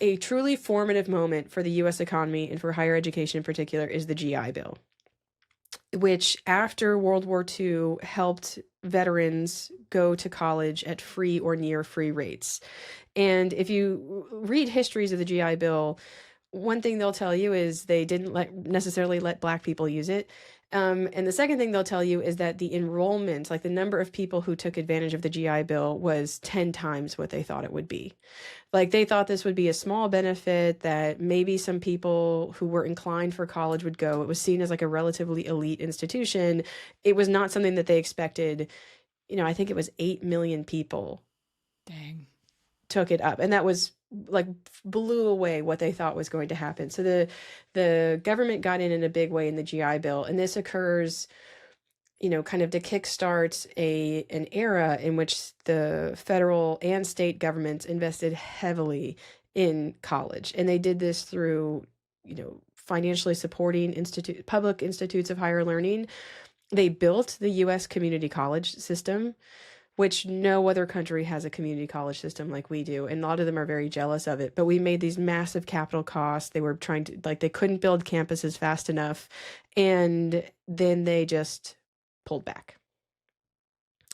A truly formative moment for the US economy and for higher education in particular is the GI Bill, which after World War II helped veterans go to college at free or near free rates. And if you read histories of the GI Bill, one thing they'll tell you is they didn't necessarily let black people use it. And the second thing they'll tell you is that the enrollment, like the number of people who took advantage of the GI Bill, was 10 times what they thought it would be. Like they thought this would be a small benefit that maybe some people who were inclined for college would go. It was seen as like a relatively elite institution. It was not something that they expected. I think it was 8 million people Dang. took it up, and that was like blew away what they thought was going to happen. So the government got in a big way in the GI Bill, and this occurs, kind of to kickstart an era in which the federal and state governments invested heavily in college, and they did this through, financially supporting public institutes of higher learning. They built the U.S. community college system, which no other country has a community college system like we do. And a lot of them are very jealous of it. But we made these massive capital costs. They were trying to, like, they couldn't build campuses fast enough. And then they just pulled back.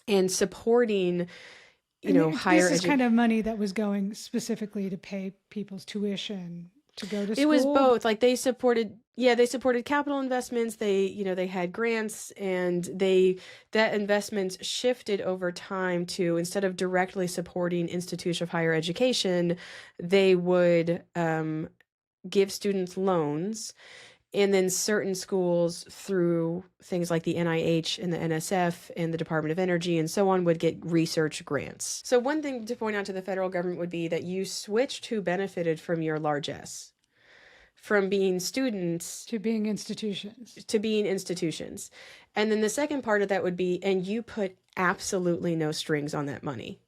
And supporting, higher This is education. kind of money that was going specifically to pay people's tuition to go to It was school. both. Like they supported capital investments. They had grants, and that investments shifted over time to, instead of directly supporting institutions of higher education, they would give students loans, and then certain schools, through things like the NIH and the NSF and the Department of Energy and so on, would get research grants. So one thing to point out to the federal government would be that you switched who benefited from your largesse, from being students To being institutions. to being institutions. And then the second part of that would be, and you put absolutely no strings on that money.